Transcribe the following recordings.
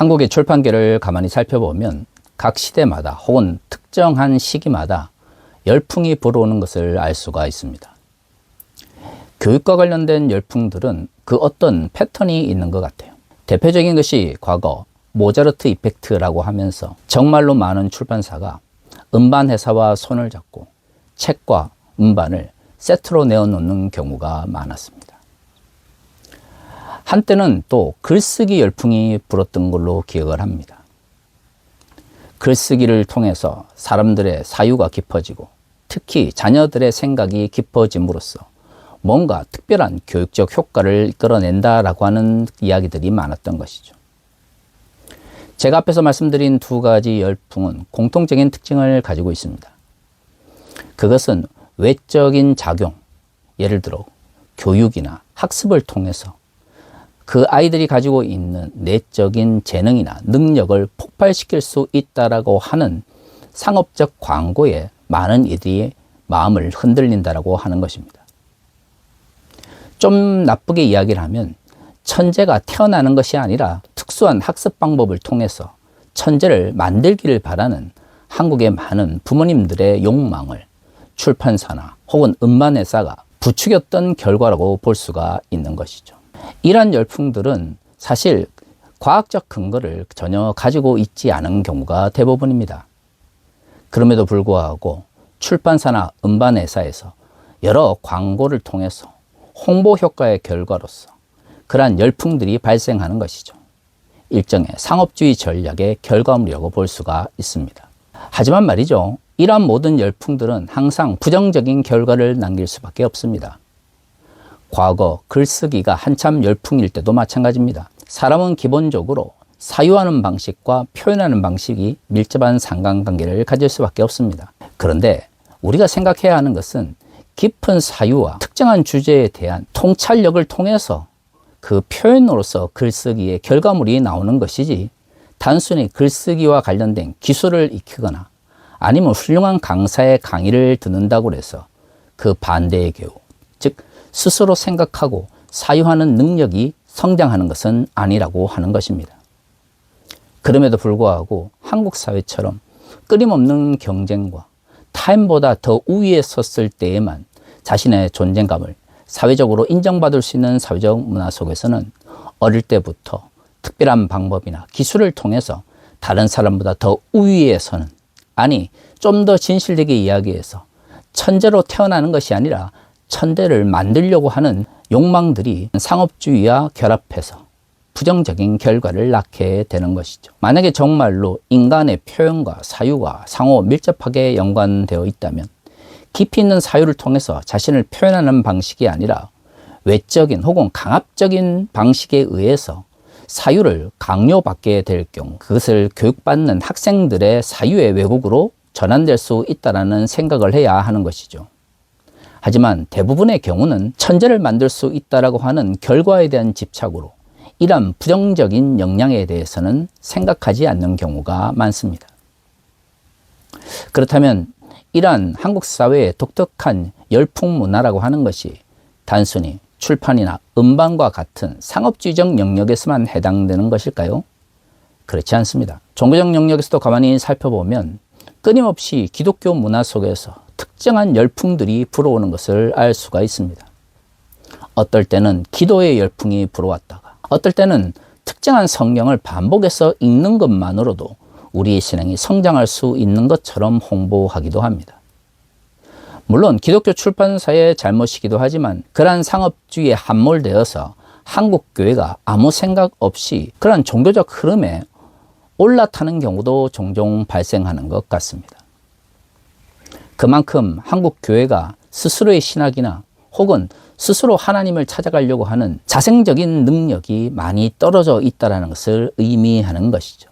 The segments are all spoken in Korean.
한국의 출판계를 가만히 살펴보면 각 시대마다 혹은 특정한 시기마다 열풍이 불어오는 것을 알 수가 있습니다. 교육과 관련된 열풍들은 그 어떤 패턴이 있는 것 같아요. 대표적인 것이 과거 모차르트 이펙트라고 하면서 정말로 많은 출판사가 음반 회사와 손을 잡고 책과 음반을 세트로 내어놓는 경우가 많았습니다. 한때는 또 글쓰기 열풍이 불었던 걸로 기억을 합니다. 글쓰기를 통해서 사람들의 사유가 깊어지고 특히 자녀들의 생각이 깊어짐으로써 뭔가 특별한 교육적 효과를 이끌어낸다라고 하는 이야기들이 많았던 것이죠. 제가 앞에서 말씀드린 두 가지 열풍은 공통적인 특징을 가지고 있습니다. 그것은 외적인 작용, 예를 들어 교육이나 학습을 통해서 그 아이들이 가지고 있는 내적인 재능이나 능력을 폭발시킬 수 있다라고 하는 상업적 광고에 많은 이들이 마음을 흔들린다라고 하는 것입니다. 좀 나쁘게 이야기를 하면 천재가 태어나는 것이 아니라 특수한 학습 방법을 통해서 천재를 만들기를 바라는 한국의 많은 부모님들의 욕망을 출판사나 혹은 음반회사가 부추겼던 결과라고 볼 수가 있는 것이죠. 이러한 열풍들은 사실 과학적 근거를 전혀 가지고 있지 않은 경우가 대부분입니다. 그럼에도 불구하고 출판사나 음반회사에서 여러 광고를 통해서 홍보 효과의 결과로서 그러한 열풍들이 발생하는 것이죠. 일종의 상업주의 전략의 결과물이라고 볼 수가 있습니다. 하지만 말이죠, 이러한 모든 열풍들은 항상 부정적인 결과를 남길 수밖에 없습니다. 과거 글쓰기가 한참 열풍일 때도 마찬가지입니다. 사람은 기본적으로 사유하는 방식과 표현하는 방식이 밀접한 상관관계를 가질 수밖에 없습니다. 그런데 우리가 생각해야 하는 것은 깊은 사유와 특정한 주제에 대한 통찰력을 통해서 그 표현으로서 글쓰기의 결과물이 나오는 것이지, 단순히 글쓰기와 관련된 기술을 익히거나 아니면 훌륭한 강사의 강의를 듣는다고 해서 그 반대의 경우, 즉 스스로 생각하고 사유하는 능력이 성장하는 것은 아니라고 하는 것입니다. 그럼에도 불구하고 한국 사회처럼 끊임없는 경쟁과 타인보다 더 우위에 섰을 때에만 자신의 존재감을 사회적으로 인정받을 수 있는 사회적 문화 속에서는 어릴 때부터 특별한 방법이나 기술을 통해서 다른 사람보다 더 우위에 서는, 아니 좀 더 진실되게 이야기해서 천재로 태어나는 것이 아니라 천재를 만들려고 하는 욕망들이 상업주의와 결합해서 부정적인 결과를 낳게 되는 것이죠. 만약에 정말로 인간의 표현과 사유가 상호 밀접하게 연관되어 있다면 깊이 있는 사유를 통해서 자신을 표현하는 방식이 아니라 외적인 혹은 강압적인 방식에 의해서 사유를 강요받게 될 경우, 그것을 교육받는 학생들의 사유의 왜곡으로 전환될 수 있다는 생각을 해야 하는 것이죠. 하지만 대부분의 경우는 천재를 만들 수 있다고 하는 결과에 대한 집착으로 이러한 부정적인 영향에 대해서는 생각하지 않는 경우가 많습니다. 그렇다면 이러한 한국 사회의 독특한 열풍 문화라고 하는 것이 단순히 출판이나 음반과 같은 상업주의적 영역에서만 해당되는 것일까요? 그렇지 않습니다. 종교적 영역에서도 가만히 살펴보면 끊임없이 기독교 문화 속에서 특정한 열풍들이 불어오는 것을 알 수가 있습니다. 어떨 때는 기도의 열풍이 불어왔다가, 어떨 때는 특정한 성경을 반복해서 읽는 것만으로도 우리의 신앙이 성장할 수 있는 것처럼 홍보하기도 합니다. 물론 기독교 출판사의 잘못이기도 하지만 그러한 상업주의에 함몰되어서 한국 교회가 아무 생각 없이 그러한 종교적 흐름에 올라타는 경우도 종종 발생하는 것 같습니다. 그만큼 한국 교회가 스스로의 신학이나 혹은 스스로 하나님을 찾아가려고 하는 자생적인 능력이 많이 떨어져 있다는 것을 의미하는 것이죠.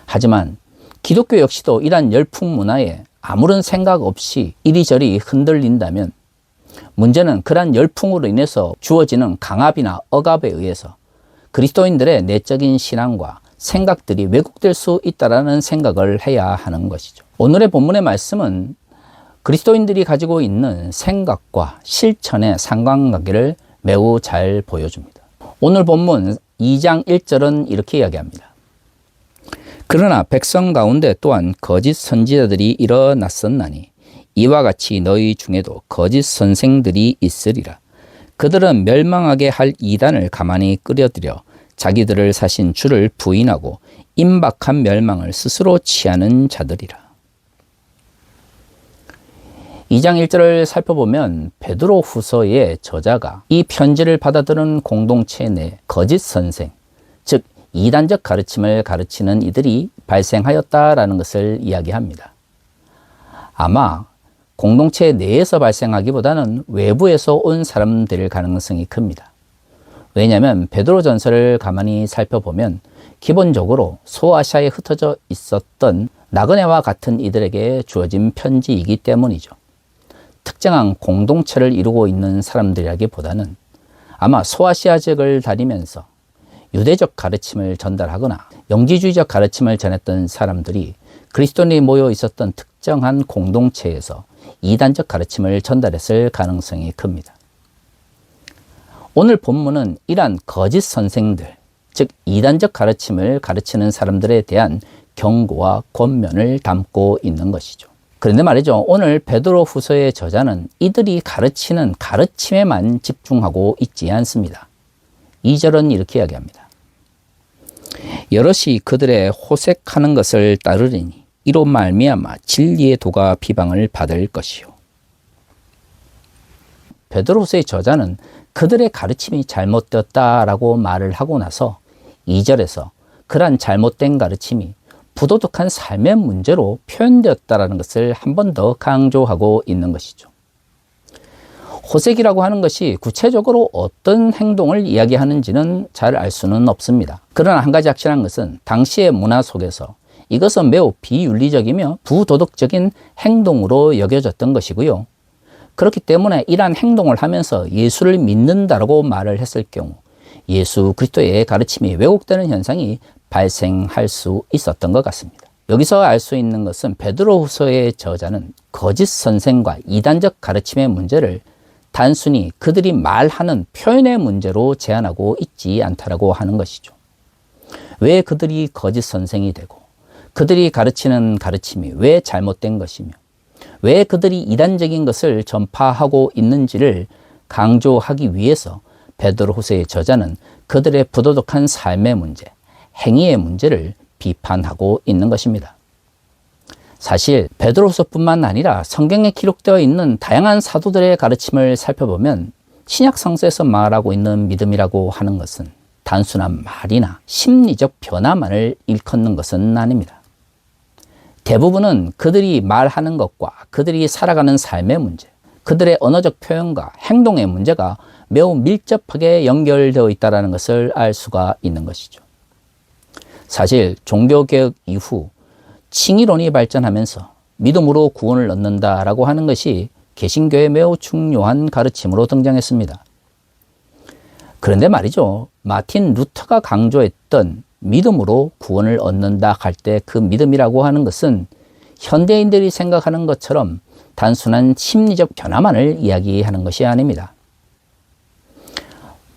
하지만 기독교 역시도 이러한 열풍 문화에 아무런 생각 없이 이리저리 흔들린다면 문제는 그러한 열풍으로 인해서 주어지는 강압이나 억압에 의해서 그리스도인들의 내적인 신앙과 생각들이 왜곡될 수 있다는 생각을 해야 하는 것이죠. 오늘의 본문의 말씀은 그리스도인들이 가지고 있는 생각과 실천의 상관관계를 매우 잘 보여줍니다. 오늘 본문 2장 1절은 이렇게 이야기합니다. 그러나 백성 가운데 또한 거짓 선지자들이 일어났었나니 이와 같이 너희 중에도 거짓 선생들이 있으리라. 그들은 멸망하게 할 이단을 가만히 끌어들여 자기들을 사신 주를 부인하고 임박한 멸망을 스스로 취하는 자들이라. 2장 1절을 살펴보면 베드로 후서의 저자가 이 편지를 받아들은 공동체 내 거짓 선생, 즉 이단적 가르침을 가르치는 이들이 발생하였다라는 것을 이야기합니다. 아마 공동체 내에서 발생하기보다는 외부에서 온 사람들일 가능성이 큽니다. 왜냐하면 베드로 전서를 가만히 살펴보면 기본적으로 소아시아에 흩어져 있었던 나그네와 같은 이들에게 주어진 편지이기 때문이죠. 특정한 공동체를 이루고 있는 사람들이라기보다는 아마 소아시아 지역을 다니면서 유대적 가르침을 전달하거나 영지주의적 가르침을 전했던 사람들이 그리스도인이 모여 있었던 특정한 공동체에서 이단적 가르침을 전달했을 가능성이 큽니다. 오늘 본문은 이러한 거짓 선생들, 즉 이단적 가르침을 가르치는 사람들에 대한 경고와 권면을 담고 있는 것이죠. 그런데 말이죠, 오늘 베드로 후서의 저자는 이들이 가르치는 가르침에만 집중하고 있지 않습니다. 2절은 이렇게 이야기합니다. 여럿이 그들의 호색하는 것을 따르리니 이로 말미암아 진리의 도가 비방을 받을 것이요. 베드로후서의 저자는 그들의 가르침이 잘못되었다라고 말을 하고 나서 2절에서 그러한 잘못된 가르침이 부도덕한 삶의 문제로 표현되었다라는 것을 한 번 더 강조하고 있는 것이죠. 호색이라고 하는 것이 구체적으로 어떤 행동을 이야기하는지는 잘 알 수는 없습니다. 그러나 한 가지 확실한 것은 당시의 문화 속에서 이것은 매우 비윤리적이며 부도덕적인 행동으로 여겨졌던 것이고요. 그렇기 때문에 이러한 행동을 하면서 예수를 믿는다라고 말을 했을 경우 예수 그리스도의 가르침이 왜곡되는 현상이 발생할 수 있었던 것 같습니다. 여기서 알 수 있는 것은 베드로후서의 저자는 거짓 선생과 이단적 가르침의 문제를 단순히 그들이 말하는 표현의 문제로 제한하고 있지 않다라고 하는 것이죠. 왜 그들이 거짓 선생이 되고 그들이 가르치는 가르침이 왜 잘못된 것이며 왜 그들이 이단적인 것을 전파하고 있는지를 강조하기 위해서 베드로후서의 저자는 그들의 부도덕한 삶의 문제, 행위의 문제를 비판하고 있는 것입니다. 사실 베드로후서뿐만 아니라 성경에 기록되어 있는 다양한 사도들의 가르침을 살펴보면 신약 성서에서 말하고 있는 믿음이라고 하는 것은 단순한 말이나 심리적 변화만을 일컫는 것은 아닙니다. 대부분은 그들이 말하는 것과 그들이 살아가는 삶의 문제, 그들의 언어적 표현과 행동의 문제가 매우 밀접하게 연결되어 있다는 것을 알 수가 있는 것이죠. 사실 종교개혁 이후 칭의론이 발전하면서 믿음으로 구원을 얻는다라고 하는 것이 개신교의 매우 중요한 가르침으로 등장했습니다. 그런데 말이죠, 마틴 루터가 강조했던 믿음으로 구원을 얻는다 할 때 그 믿음이라고 하는 것은 현대인들이 생각하는 것처럼 단순한 심리적 변화만을 이야기하는 것이 아닙니다.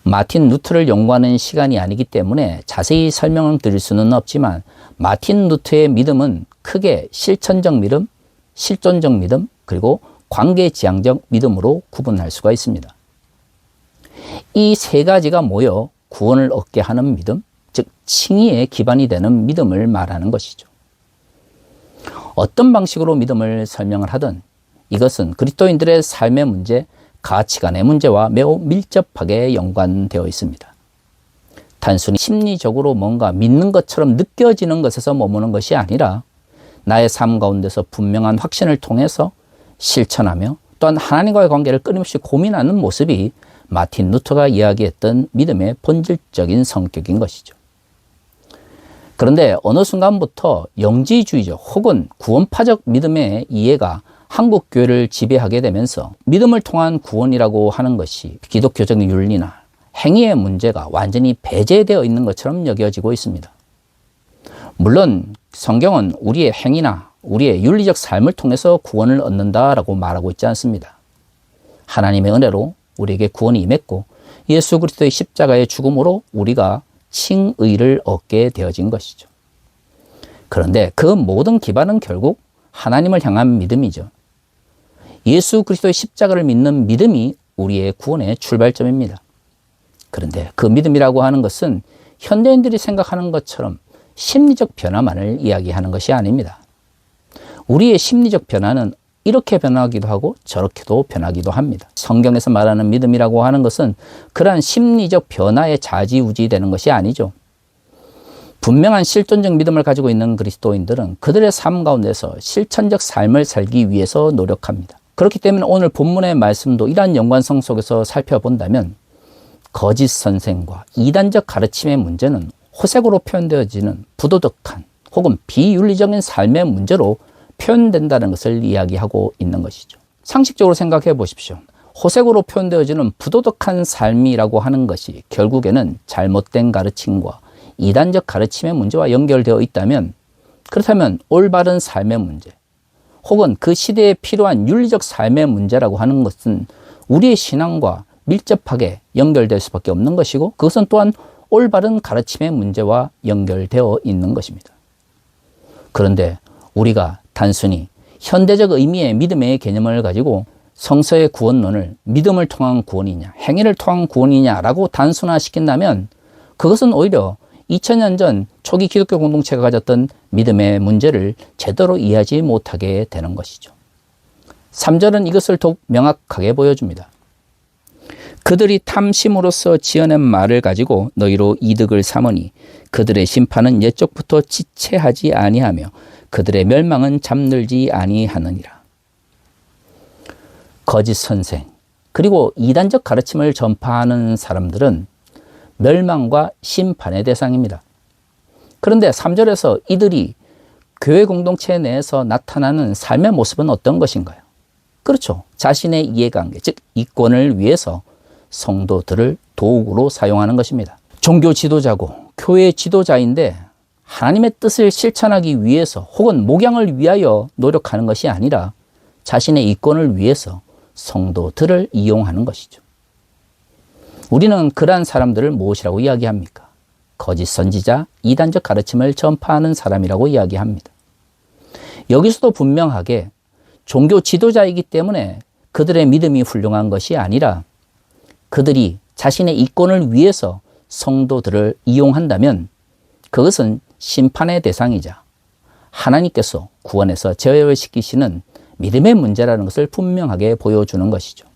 마틴 루터를 연구하는 시간이 아니기 때문에 자세히 설명을 드릴 수는 없지만 마틴 루터의 믿음은 크게 실천적 믿음, 실존적 믿음, 그리고 관계지향적 믿음으로 구분할 수가 있습니다. 이 세 가지가 모여 구원을 얻게 하는 믿음, 즉 칭의의 기반이 되는 믿음을 말하는 것이죠. 어떤 방식으로 믿음을 설명을 하든 이것은 그리스도인들의 삶의 문제, 가치관의 문제와 매우 밀접하게 연관되어 있습니다. 단순히 심리적으로 뭔가 믿는 것처럼 느껴지는 것에서 머무는 것이 아니라 나의 삶 가운데서 분명한 확신을 통해서 실천하며 또한 하나님과의 관계를 끊임없이 고민하는 모습이 마틴 루터가 이야기했던 믿음의 본질적인 성격인 것이죠. 그런데 어느 순간부터 영지주의적 혹은 구원파적 믿음의 이해가 한국 교회를 지배하게 되면서 믿음을 통한 구원이라고 하는 것이 기독교적 윤리나 행위의 문제가 완전히 배제되어 있는 것처럼 여겨지고 있습니다. 물론 성경은 우리의 행위나 우리의 윤리적 삶을 통해서 구원을 얻는다라고 말하고 있지 않습니다. 하나님의 은혜로 우리에게 구원이 임했고 예수 그리스도의 십자가의 죽음으로 우리가 칭의를 얻게 되어진 것이죠. 그런데 그 모든 기반은 결국 하나님을 향한 믿음이죠. 예수 그리스도의 십자가를 믿는 믿음이 우리의 구원의 출발점입니다. 그런데 그 믿음이라고 하는 것은 현대인들이 생각하는 것처럼 심리적 변화만을 이야기하는 것이 아닙니다. 우리의 심리적 변화는 이렇게 변하기도 하고 저렇게도 변하기도 합니다. 성경에서 말하는 믿음이라고 하는 것은 그러한 심리적 변화에 좌지우지되는 것이 아니죠. 분명한 실존적 믿음을 가지고 있는 그리스도인들은 그들의 삶 가운데서 실천적 삶을 살기 위해서 노력합니다. 그렇기 때문에 오늘 본문의 말씀도 이러한 연관성 속에서 살펴본다면 거짓 선생과 이단적 가르침의 문제는 호색으로 표현되어지는 부도덕한 혹은 비윤리적인 삶의 문제로 표현된다는 것을 이야기하고 있는 것이죠. 상식적으로 생각해 보십시오. 호색으로 표현되어지는 부도덕한 삶이라고 하는 것이 결국에는 잘못된 가르침과 이단적 가르침의 문제와 연결되어 있다면, 그렇다면 올바른 삶의 문제 혹은 그 시대에 필요한 윤리적 삶의 문제라고 하는 것은 우리의 신앙과 밀접하게 연결될 수밖에 없는 것이고, 그것은 또한 올바른 가르침의 문제와 연결되어 있는 것입니다. 그런데 우리가 단순히 현대적 의미의 믿음의 개념을 가지고 성서의 구원론을 믿음을 통한 구원이냐, 행위를 통한 구원이냐라고 단순화시킨다면 그것은 오히려 2000년 전 초기 기독교 공동체가 가졌던 믿음의 문제를 제대로 이해하지 못하게 되는 것이죠. 3절은 이것을 더욱 명확하게 보여줍니다. 그들이 탐심으로써 지어낸 말을 가지고 너희로 이득을 삼으니 그들의 심판은 옛적부터 지체하지 아니하며 그들의 멸망은 잠들지 아니하느니라. 거짓 선생 그리고 이단적 가르침을 전파하는 사람들은 멸망과 심판의 대상입니다. 그런데 3절에서 이들이 교회 공동체 내에서 나타나는 삶의 모습은 어떤 것인가요? 그렇죠. 자신의 이해관계, 즉 이권을 위해서 성도들을 도구로 사용하는 것입니다. 종교 지도자고 교회 지도자인데 하나님의 뜻을 실천하기 위해서 혹은 목양을 위하여 노력하는 것이 아니라 자신의 이권을 위해서 성도들을 이용하는 것이죠. 우리는 그러한 사람들을 무엇이라고 이야기합니까? 거짓 선지자, 이단적 가르침을 전파하는 사람이라고 이야기합니다. 여기서도 분명하게 종교 지도자이기 때문에 그들의 믿음이 훌륭한 것이 아니라 그들이 자신의 이권을 위해서 성도들을 이용한다면 그것은 심판의 대상이자 하나님께서 구원해서 제어시키시는 믿음의 문제라는 것을 분명하게 보여주는 것이죠.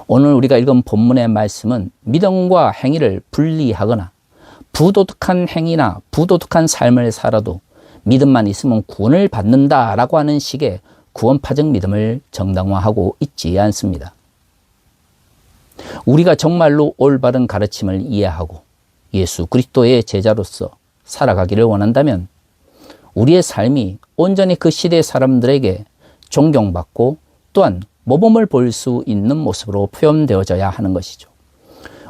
오늘 우리가 읽은 본문의 말씀은 믿음과 행위를 분리하거나 부도덕한 행위나 부도덕한 삶을 살아도 믿음만 있으면 구원을 받는다라고 하는 식의 구원파적 믿음을 정당화하고 있지 않습니다. 우리가 정말로 올바른 가르침을 이해하고 예수 그리스도의 제자로서 살아가기를 원한다면 우리의 삶이 온전히 그 시대의 사람들에게 존경받고 또한 모범을 볼 수 있는 모습으로 표현되어져야 하는 것이죠.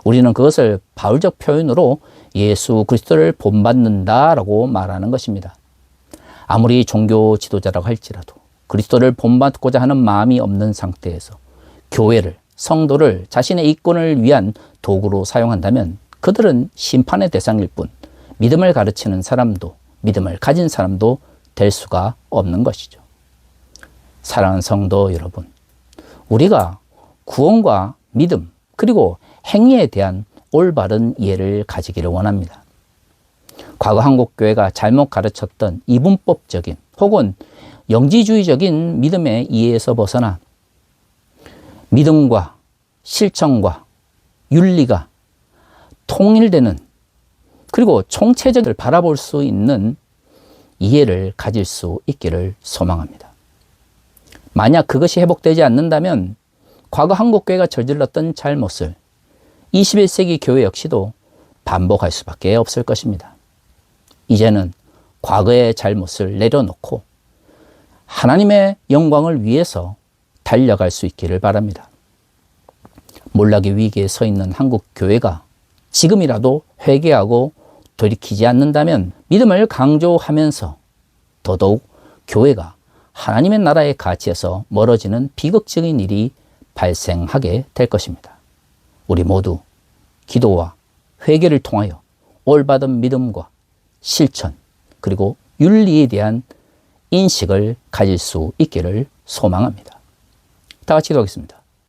우리는 그것을 바울적 표현으로 예수 그리스도를 본받는다라고 말하는 것입니다. 아무리 종교 지도자라고 할지라도 그리스도를 본받고자 하는 마음이 없는 상태에서 교회를, 성도를 자신의 이권을 위한 도구로 사용한다면 그들은 심판의 대상일 뿐 믿음을 가르치는 사람도 믿음을 가진 사람도 될 수가 없는 것이죠. 사랑하는 성도 여러분, 우리가 구원과 믿음 그리고 행위에 대한 올바른 이해를 가지기를 원합니다. 과거 한국교회가 잘못 가르쳤던 이분법적인 혹은 영지주의적인 믿음의 이해에서 벗어나 믿음과 실천과 윤리가 통일되는 그리고 총체적을 바라볼 수 있는 이해를 가질 수 있기를 소망합니다. 만약 그것이 회복되지 않는다면 과거 한국교회가 저질렀던 잘못을 21세기 교회 역시도 반복할 수밖에 없을 것입니다. 이제는 과거의 잘못을 내려놓고 하나님의 영광을 위해서 달려갈 수 있기를 바랍니다. 몰락의 위기에 서 있는 한국교회가 지금이라도 회개하고 돌이키지 않는다면 믿음을 강조하면서 더더욱 교회가 하나님의 나라의 가치에서 멀어지는 비극적인 일이 발생하게 될 것입니다. 우리 모두 기도와 회개를 통하여 올바른 믿음과 실천, 그리고 윤리에 대한 인식을 가질 수 있기를 소망합니다. 다 같이 기도하겠습니다.